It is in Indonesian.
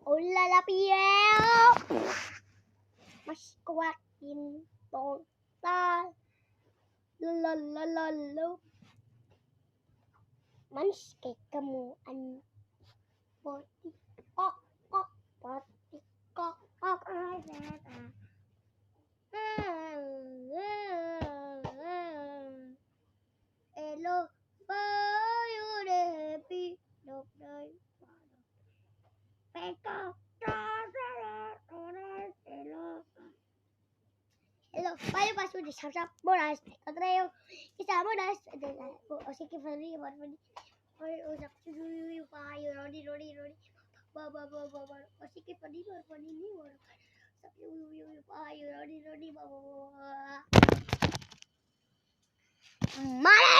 Ulala Piel. Mas kuat tong ta. Lalalalalu. Manis kayak kamu poti kok poti kok. Hello, you happy dog day. Hello, payo paso de sharp moras. Atreo, isa moras. O sea que fue usak you payo rodi. Baba. O sea que pani ni war. You payo rodi baba. Mana?